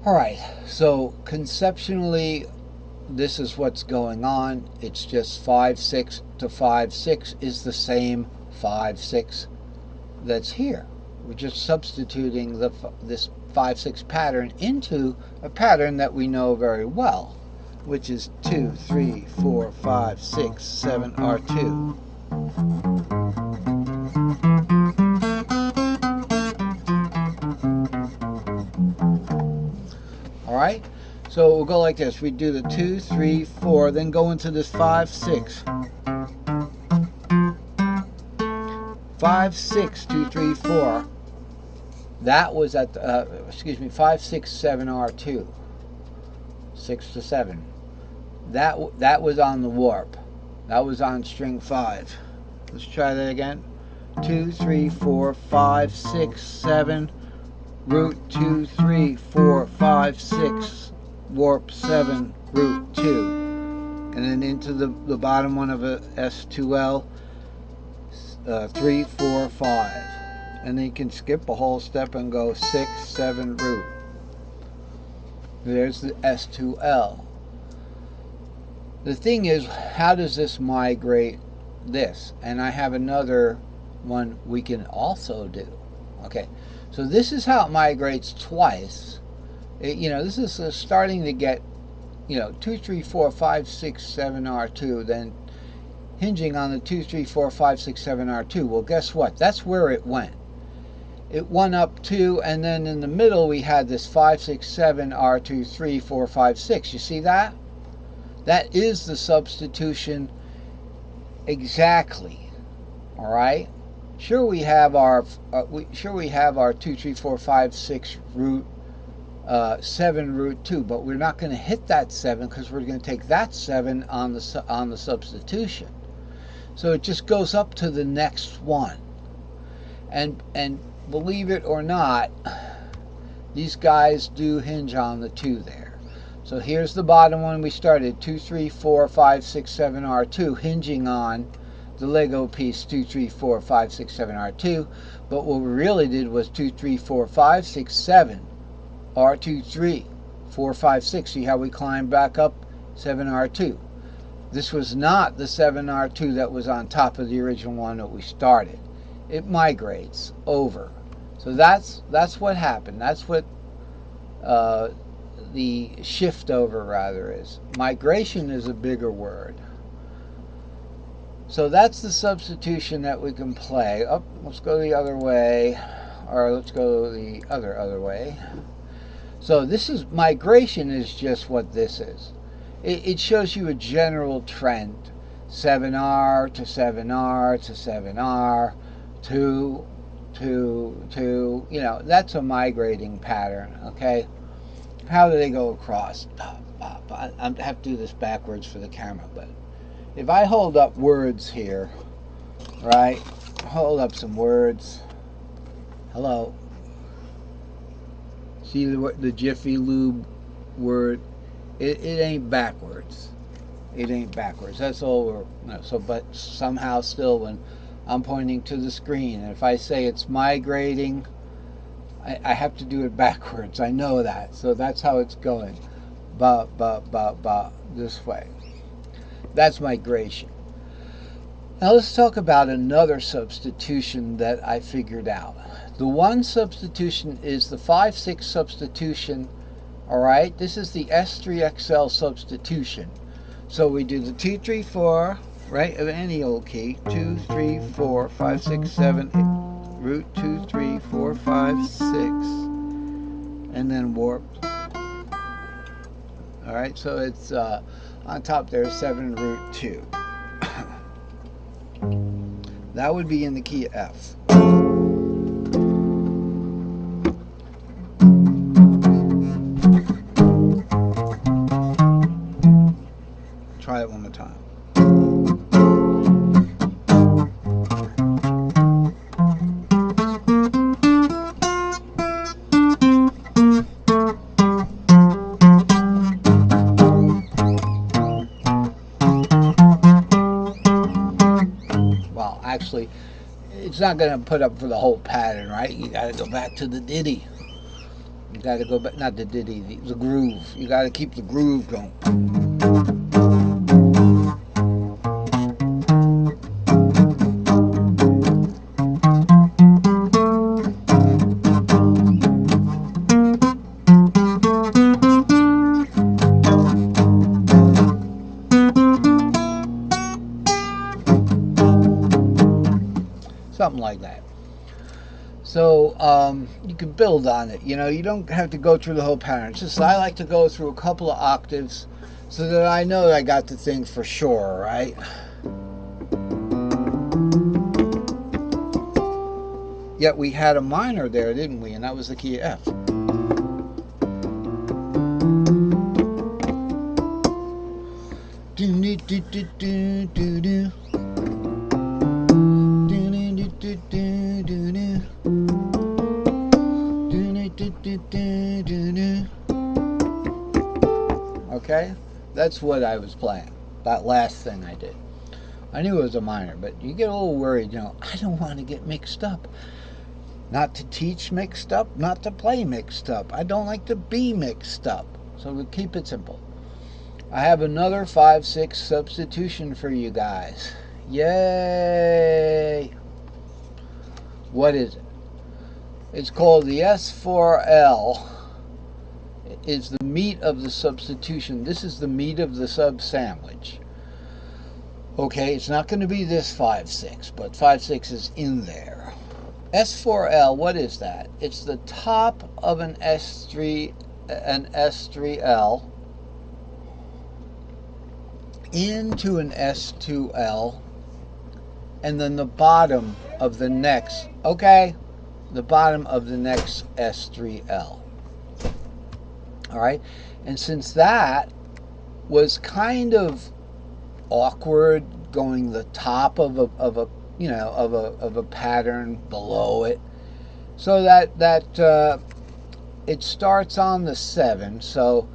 All right, so conceptually, this is what's going on. It's just 5/6 to 5/6 is the same 5/6 that's here. We're just substituting this 5/6 pattern into a pattern that we know very well, which is 2, 3, 4, 5, 6, 7 R2. All right, so we'll go like this. We do the 2, 3, 4, then go into this 5/6. 5, 6, 2, 3, 4. That was at 5, 6, 7 R2. 6 to 7. That was on the warp. That was on string 5. Let's try that again. 2, 3, 4, 5, 6, 7. Root 2, 3, 4, 5, 6. Warp 7, root 2. And then into the bottom one of a S2L. 3, 4, 5. And then you can skip a whole step and go 6, 7, root. There's the S2L. The thing is, how does this migrate this? And I have another one we can also do. Okay, so this is how it migrates twice. This is starting to get, 2, 3, 4, 5, 6, 7 R2, then hinging on the 2, 3, 4, 5, 6, 7 R2. Well, guess what? That's where it went. It went up 2, and then in the middle we had this 5, 6, 7 R2, 3, 4, 5, 6. You see that? That is the substitution exactly. All right. Sure, we have our 2, 3, 4, 5, 6 root 7 root 2, but we're not going to hit that 7 because we're going to take that 7 on the substitution. So it just goes up to the next one, and believe it or not, these guys do hinge on the 2 there. So here's the bottom one we started, 2, 3, 4, 5, 6, 7 R2, hinging on the Lego piece 2, 3, 4, 5, 6, 7 R2. But what we really did was 2, 3, 4, 5, 6, 7 R2, 3, 4, 5, 6. See how we climbed back up 7 R2. This was not the 7 R2 that was on top of the original one that we started. It migrates over. So that's what happened. That's what the shift over rather is. Migration is a bigger word. So that's the substitution that we can play. Oh, let's go the other way, or let's go the other way. So this is migration is just what this is. It shows you a general trend. 7R to 7R to 7R, 2, 2, 2. That's a migrating pattern. Okay. How do they go across? I have to do this backwards for the camera, but if I hold up words here, right? Hold up some words. Hello. See the Jiffy Lube word? It ain't backwards. It ain't backwards. That's all we're. So, but somehow still, when I'm pointing to the screen, and if I say it's migrating, I have to do it backwards. I know that. So that's how it's going. Ba, this way. That's migration. Now let's talk about another substitution that I figured out. The one substitution is the 5/6 substitution. All right, this is the S3XL substitution. So we do the 2, 3, 4, right, of any old key. 2, 3, 4, 5, 6, 7, 8. Root 2, 3, 4, 5, 6, and then warp. All right, so it's on top there, 7 root 2. That would be in the key F. Try it one more time. Actually, it's not going to put up for the whole pattern, right? You got to go back to the ditty. You got to go back, not the ditty, the groove. You got to keep the groove going. Something like that. So you can build on it. You know, you don't have to go through the whole pattern. It's just I like to go through a couple of octaves so that I know I got the thing for sure, right? Yet we had a minor there, didn't we? And that was the key F. Do do do do do do do. Okay, that's what I was playing. That last thing I did. I knew it was a minor, but you get a little worried, you know, I don't want to get mixed up. Not to teach mixed up, not to play mixed up. I don't like to be mixed up. So we keep it simple. I have another 5/6 substitution for you guys. Yay! What is it? It's called the S4L. It's the meat of the substitution. This is the meat of the sub sandwich. Okay, it's not going to be this 5/6, but 5/6 is in there. S4L, what is that? It's the top of an S3L into an S2L, and then the bottom of the next, okay, the bottom of the next S3L. All right, and since that was kind of awkward, going the top of a you know of a pattern below it, so that it starts on the 7. So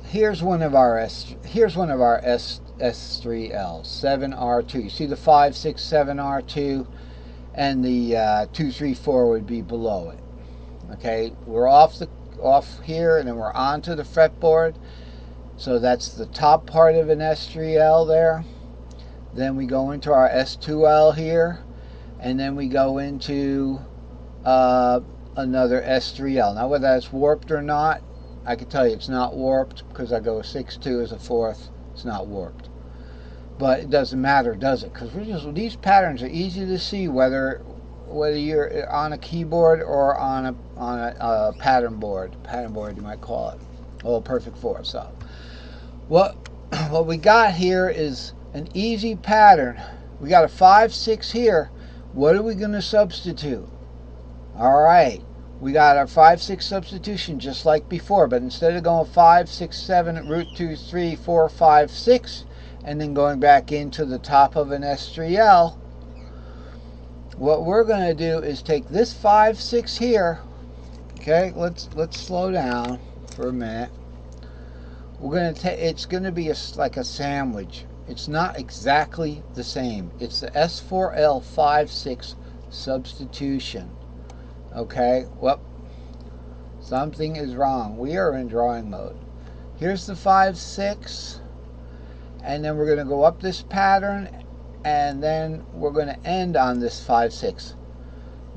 here's one of our S3Ls, 7R2. You see the 5, 6, 7R2, and the 2, 3, 4 would be below it. Okay, we're off here, and then we're onto the fretboard. So that's the top part of an S3L there. Then we go into our S2L here, and then we go into another S3L. Now whether that's warped or not, I can tell you it's not warped because I go a 6-2 as a 4th. It's not warped. But it doesn't matter, does it? Because these patterns are easy to see whether you're on a keyboard or on a pattern board. Pattern board, you might call it. Oh, perfect 4. So what we got here is an easy pattern. We got a 5/6 here. What are we going to substitute? All right, we got our 5/6 substitution just like before, but instead of going 5, 6, 7, root 2, 3, 4, 5, 6, and then going back into the top of an S3L, what we're going to do is take this 5/6 here. Okay, let's slow down for a minute. We're going to take, it's going to be like a sandwich. It's not exactly the same. It's the S4L 5/6 substitution. Okay, well, something is wrong. We are in drawing mode. Here's the 5/6, and then we're going to go up this pattern, and then we're going to end on this 5/6.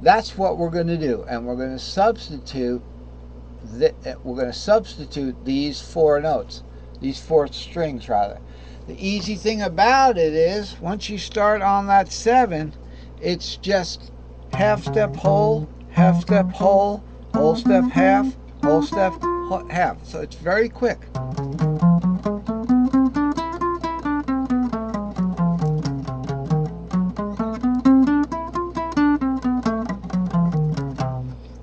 That's what we're going to do, and we're going to substitute. We're going to substitute these 4 notes, these 4 strings rather. The easy thing about it is, once you start on that 7, it's just half step whole, half step whole, whole step half, whole step half. So it's very quick.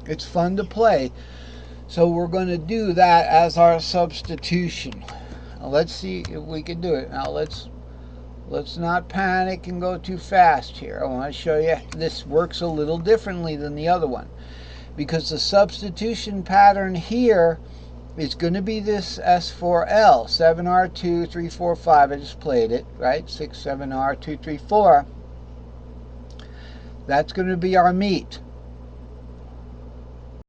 It's fun to play. So we're going to do that as our substitution. Now let's see if we can do it. Now let's not panic and go too fast here. I want to show you this works a little differently than the other one, because the substitution pattern here is going to be this S4L, 7R2, 3, 4, 5. I just played it, right? 6, 7R, 2, 3, 4. That's going to be our meat.